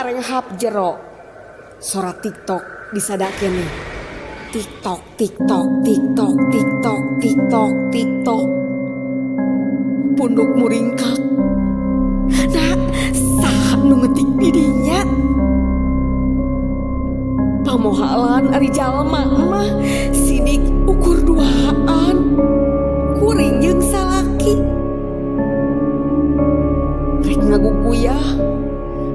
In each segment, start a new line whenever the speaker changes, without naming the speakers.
ngarenghap jero. Sora TikTok disadakeun nih. TikTok, TikTok, TikTok, TikTok, TikTok, TikTok. Punduk muringkak. Nah, saha nu ngetik didinya? Pamohalan ari jalma mah sidik ukur duaan. Kuring jeung salaki. Rek ngaguguyah.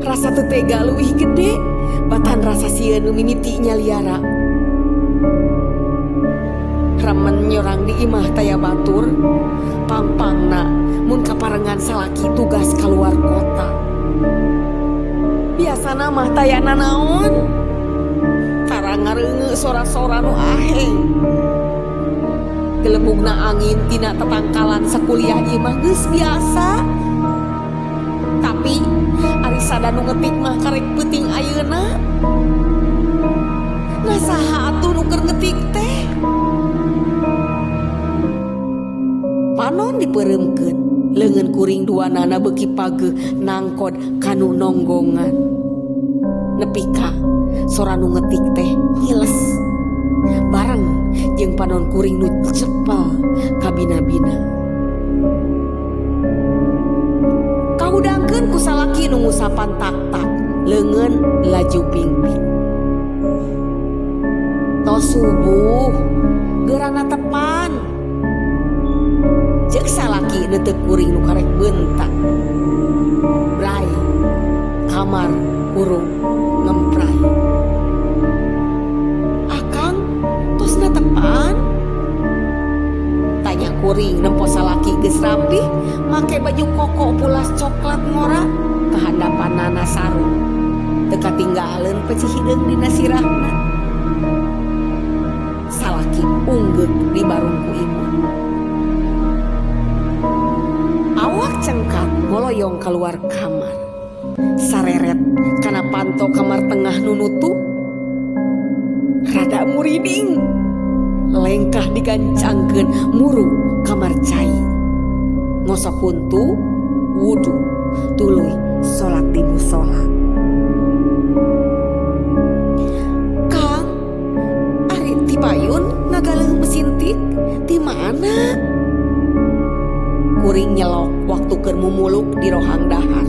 Rasa teu tega leuwih gede. Batan rasa sieun nu mimitinya liara. Remen nyorang di imah taya batur. Pampangna mun kaparengan salaki tugas keluar kota. Biasana mah tayana naon? Tarang ngareungeut sora-sora nu aheng. Gelebugna angin tina tetangkalan sakuliah ieu mah geus biasa. Tapi ari sada nu ngetik mah karek peuting ayeuna. Nah saha atuh nu keur ngetik teh? Panon dipeureumkeun, leungeun kuring duanana beuki pageuh nangkod kanu nonggongan. Nepi ka sora nu ngetik teh ngiles. Bareng jeung panon kuring nu cepel ka bina-bina. Kahudangkeun ku salaki nu ngusapan tak-tak, leungeun laju ping-ping. Tos subuh, geurana tepan. Ceuk salaki neuteuk kuring nu karek beuntak. Bray, kamar urung ngempray. Akang, tos tepan? Tanya kuring nempo salaki geus rapih, make baju koko pulas coklat ngora, kahandapanana sarung. Teu katinggaleun peci hideung dina sirahna. Salaki unggeuk di barungku ibu. Awak cengkat ngoloyong keluar kamar. Sareret kana panto kamar tengah nu nutup. Rada muriding. Lengkah digancangkeun muru kamar cai. Ngosok huntu, wudu, tuluy salat di mushola. Kang, ari ti payun ngagaleuh mesin tik di mana? Kuring nyelok waktu keur mumuluk di rohang dahar.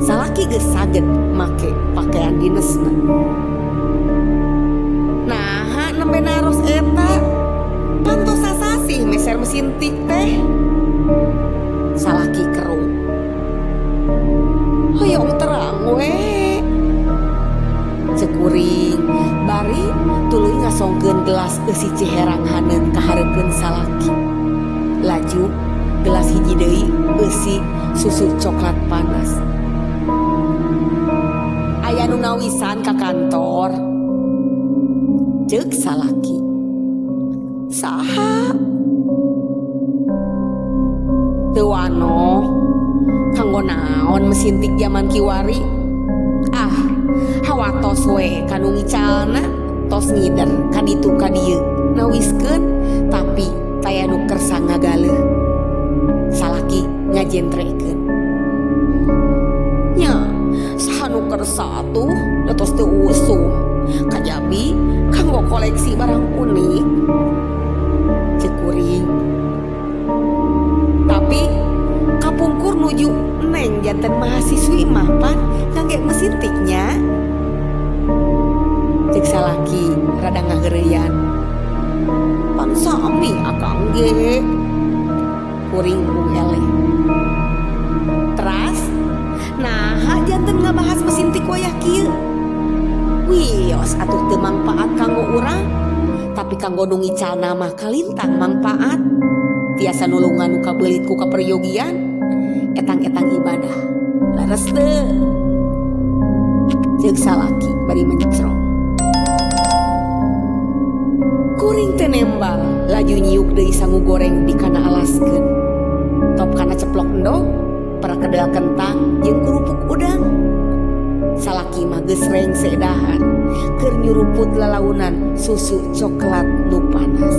Salaki geus saged make pakaian dinesna. Naha nembe naros eta? Pantos sasasih meser mesin tik teh. Salaki kerung. Hoyong terang we. Ceuk kuring bari tuluy ngasongkeun gelas eusi ciherang haneut ka hareupeun salaki. Laju gelas hiji deui eusi susu coklat panas. Aya nu nawisan ka kantor. Ceuk salaki. Saha? Teu wano. Kanggo naon mesin tik zaman kiwari? Ah, hawatos we kanu ngicalna tos ngider ka ditu ka dieu. Nawiskeun tapi taya nu kersa ngagaleuh. Salaki ngajentrekeun. Nya, saha nu kersa atuh tos teu usum. Kajabi kanggo koleksi barang unik. Ceuk kuring. Tapi kapungkur nuju neng janten mahasiswi mah pan ngangge mesin tiknya. Ceuk salaki rada ngageureuyan. Pan sami akang ge. Kuring bung eleh. Teras, nah janten ngabahas mesin tik wayah kieu. Wios atuh teu mangpaat kanggo urang, tapi kanggo nu ngicalna mah kalintang mangpaat. Tiasa nulungan nu kabeulit ku kaperyogian, etang-etang ibadah. Laras teu? Ceuk salaki bari mencrong. Kuring teu nembang, laju nyiuk deui sangu goreng di kana alaskeun. Top kana ceplok endog, parakedel kentang jeung kerupuk udang. Salaki mah geus rengse dahar keur nyuruput lalaunan susu coklat nu panas.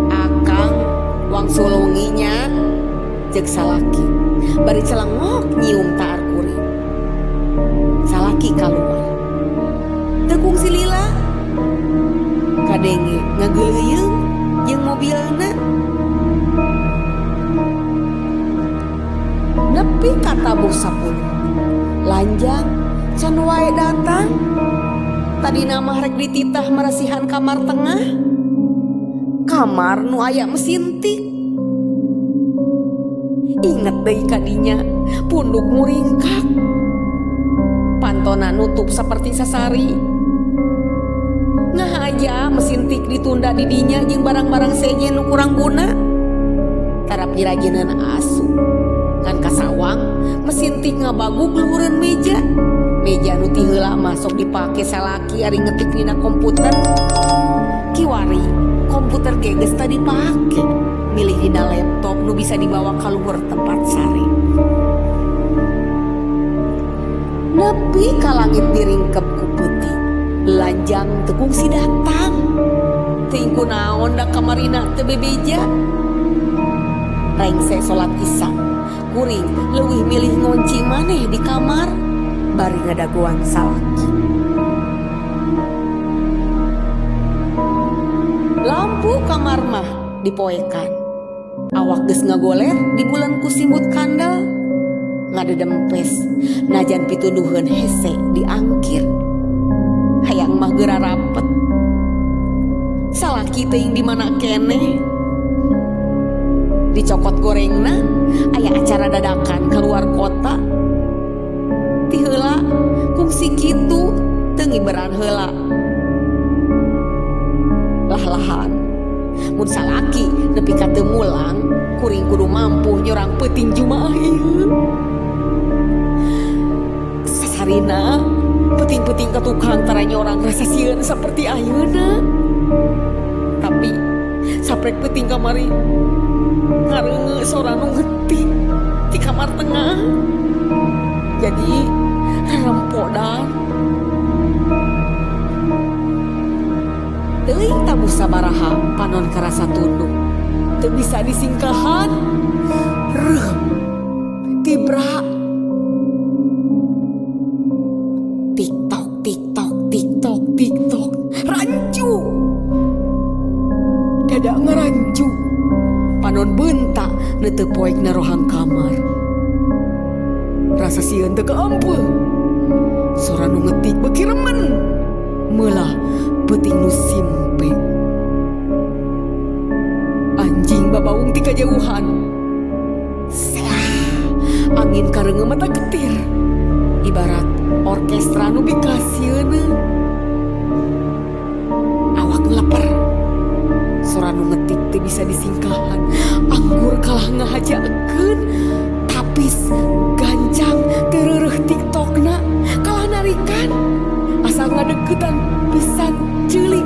Akang wangsul salaki keluar. Tekung si Lila kadenge ngageleuyeng jeung mobilna. Nepi ka tabuk 10 lanjang can wae datang. Tadina mah rek dititah marasihan kamar tengah, kamar nu aya mesin tik. Inget deui kadinya punduk muringkak, pantona nutup seperti sasari. Ngahaja mesin tik ditunda di dinya jeung barang-barang sejen nu kurang guna. Tarap dirajeunna asu ngan kasawang mesin tik ngabagug luhureun meja. Meja nu ti heula masuk dipake salaki ari ngetik dina komputer. Kiwari komputer ge geus teu dipake, milih dina laptop nu bisa dibawa ka luhur tempat sare. Nepi ka langit diringkep ku peuting, lanjang teu kungsi datang. Teuing kunaon da kamarina teu bebeja. Rengse salat Isya, kuring leuwih milih ngunci maneh di kamar bari ngadaguan salaki. Lampu kamar mah dipoekan, awak geus ngagoler di bulan ku simbut kandel. Ngadedempes najan pituduheun hese diangkir, hayang mah geura rapet. Salaki teuing di mana keneh. Dicokot gorengna aya acara dadakan keluar kota. Ti heula kungsi kitu teu ngiberan heula. Lah-lahan mun salaki nepi ka teu mulang, kuring kudu mampu nyorang peuting jumaah ieu. Sasarina peuting-peuting ka tukang tara nyorang rasa sieun saperti ayeuna. Tapi saprek peuting kamari ngareunge sora nu ngetik di kamar tengah. Jadi rempodan. Teuing tabu sabaraha panon karasa tunduk, teu bisa disingkahan. Reum tibra tiktok tiktok tiktok tiktok rancu. Dada ngarancu, panon bentak neteu poek na rohang kamar. Rasa sieun teu kaampeu, sora nu ngetik beuki remen, meulah peuting nu simpe. Anjing babaung ti kajauhan, angin kareungeun mata getir, ibarat orkestra nu bikasieun. Awak lapar, sora nu ngetik teu bisa disingkahan. Anggur kalah ngahajakeun, tapis gancang tereureuk tiktokna kalah narikan. Asa ngadeuketan pisan ceulik.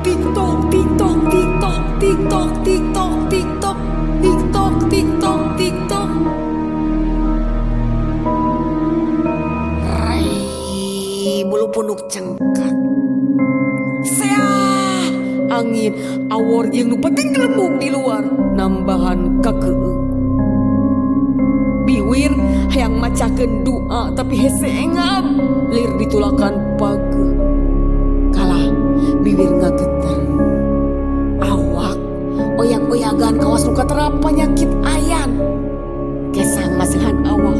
Tiktok tiktok tiktok tiktok tiktok tiktok tiktok tiktok tiktok. Rai bulu punuk cengkat. Seah angin awor jeung nu penting gelembung di luar nambahan kakeueung. Biwir hayang macakeun doa tapi hese engap, lir ditulakan page. Kalah bibir ngageter, awak oyang-oyagan kawas luka terap penyakit ayan. Kesang masihan awak.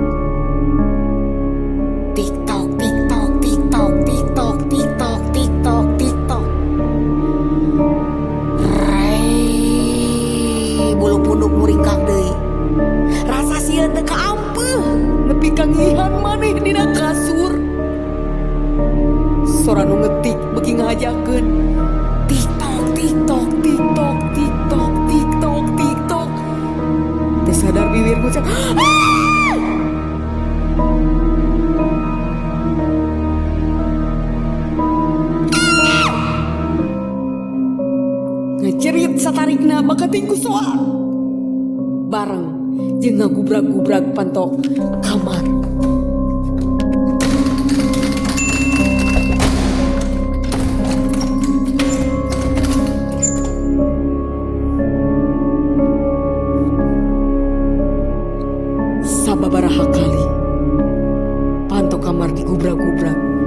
Tiktok tiktok tiktok tiktok tiktok tiktok tiktok. Rei bulu punduk muringkak deui. Rasa sieun teu kaampeuh nepi ka ngihan maneh dina kasur. Sora nu ngetik beuki ngahajakeun tiktok tiktok tiktok tiktok tiktok tiktok. Teu sadar bibir ngucap ngecerit satarikna bakating ku soal bareng jeung ngagubrak-gubrak pantok kamar. Sababaraha kali pantok kamar digubrak-gubrak.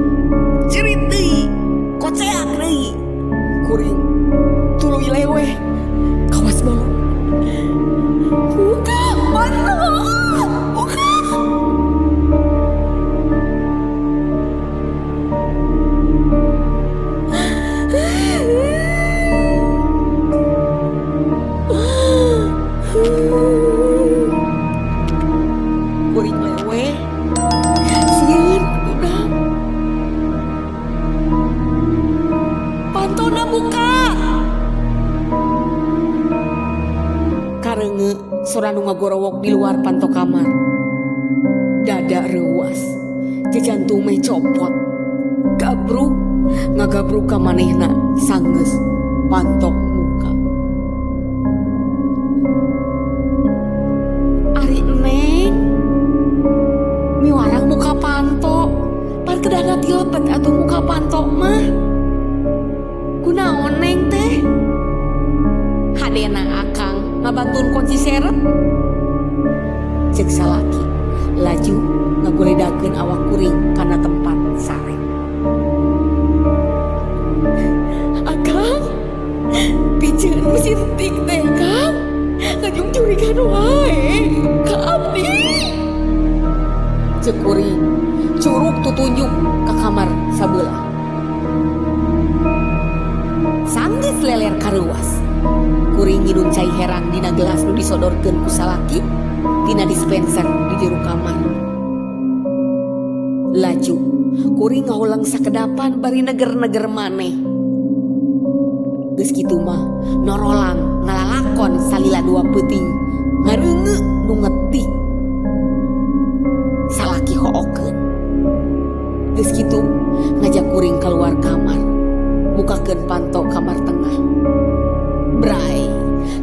sora nu ngagorowok di luar panto kamar. Dada reuas, jantung meh copot. Gabruk ngagabruk ka manehna sanggeus pantok muka. Ari Neng, miwarang muka panto, pan kedana tilebet atuh muka panto mah. Kunaon Neng teh? Hadena akang ngabantun kunci serep. Cek salaki laju ngagoledakeun awak kuring kana tempat sare. Akang, pijeun mesin tik teh Kang, ngajung curigan wae ka abdi. Cek kuring curug tutunjuk ka kamar sabeula. Sanggeus leler karuas. Kuring ngidung cai herang dina gelas nu disodorkeun ku salaki tina dispenser di jero kamar. Laju kuring ngaulang sakedapan bari neger-neger maneh. Geus kitu mah norolang ngalalakon salila 2 peuting ngareungeuk nu ngetik. Salaki hookeun. Geus kitu ngajak kuring keluar kamar, bukakeun panto kamar tengah. Brai,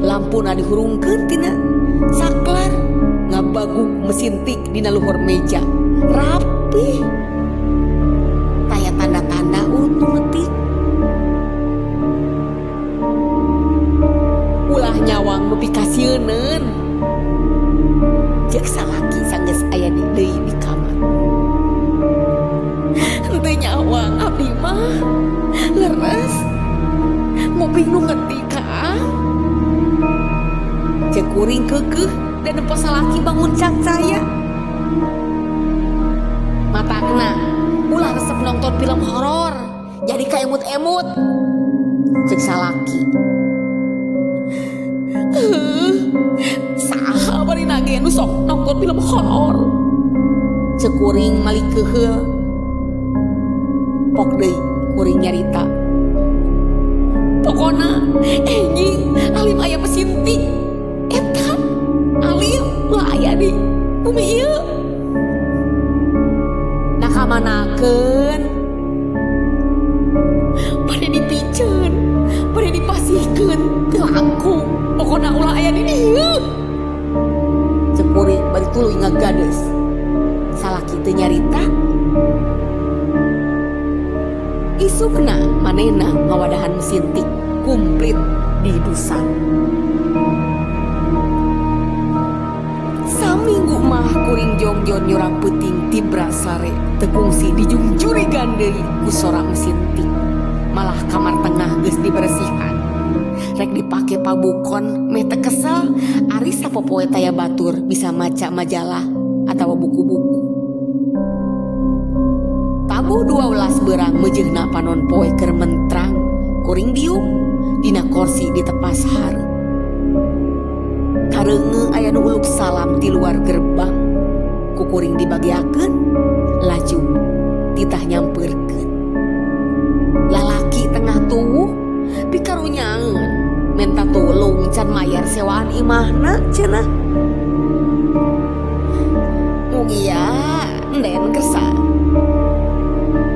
lampuna dihurungkeun tina saklar, ngabaguk mesin tik dina luhur meja. Rapi. Taya tanda-tanda urut ngetik. Ulah nyawang nu pikasieun. Cek salaki sanggeus aya deui di kamar. Henteu nyawang abdi mah leres. Ngopi nu ngetik Kang. Cek kuring keukeuh dan nepos salaki bangun cacaya. Matakna ulah resep nonton film horor jadi kaemut-emut. Cek salaki. Saha bari nage nu sok nonton film horor. Cek kuring malik keheul. Pok deui kuring nyarita. Pokona anjing alim aya mesin tik. Eta alim ulah aya di bumi ieu. Nakamanakeun pada dipiceun, pada dipasihkeun teu langkung. Pokona ulah aya di dieu. Cek kuring bari tuluy ngagadeus. Salaki teu nyarita. Isukna manehna ngawadahan mesin tik kumplit di dusan. Saminggu mah kuring jongjon nyurang peuting tibra sare tekungsi dijungjurigan deui ku sora mesin tik. Malah kamar tengah geus diberesihan. Rek dipake pabukon meh teu kesel ari sapopoe taya batur bisa maca majalah atawa buku-buku. Tabuh 12 beurang meujeuhna panon poe keur mentrang. Kuring diuk dina kursi ditepas hareup. Kareungeun aya nu uluk salam ti luar gerbang. Ku kuring dibagiakeun, laju titah nyampeurkeun. Lalaki tengah tuwuh pikarunyaeun menta tulung can mayar sewaan imahna cenah. Mugia enden kersa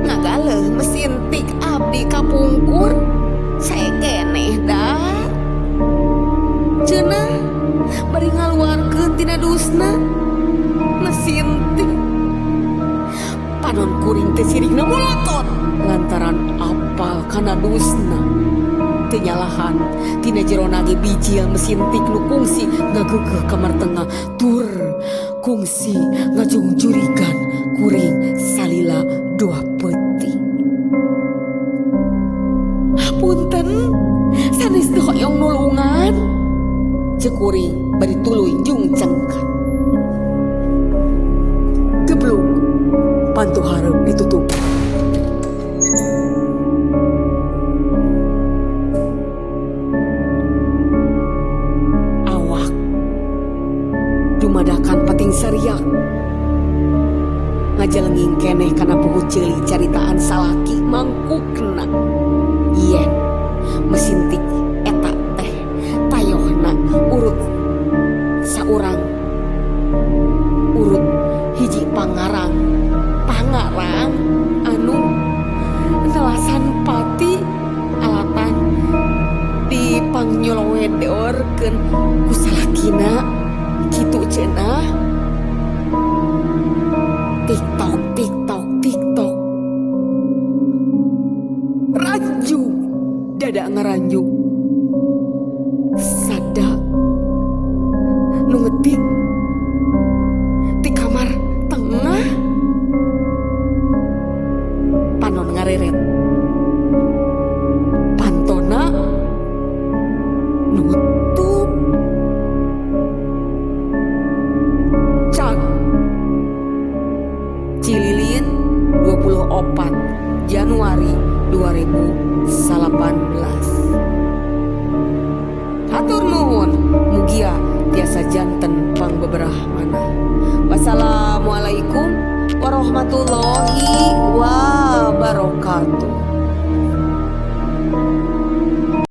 ngagaleuh mesin tik abdi kapungkur. Sae keneh dah cenah bari ngaluarkeun tina dusna mesin tik. Panon kuring teh sirigna molotot lantaran apal kana dusna. Teu nyalahan tina jerona ge bijil mesin tik nu kungsi ngageugeuh kamar tengah tur kungsi ngajungjurigan kuring salila 2 peuting. Hapunten sanes teu hoyong nulungan. Cek kuring bari tuluy jung cengkat. Gebluk pantu hareup ditutup. Awak dumadakan pating sariak. Ngajelenging keneh kana puguh ceuli caritaan salaki mangkukna. Yen mesin tik eta teh tayohna urut pangarang anu nelasan pati alatan dipangnyelowedeorkeun ku salakina kitu cenah. Tiktok ranju dada ngaranju sada nu ngetik di kamar tengah panon ngareret pantona nutup cak Cililin 24 Januari 2018. Hatur nuhun mugia tiasa janten pang beberah mana. Wassalamualaikum warahmatullahi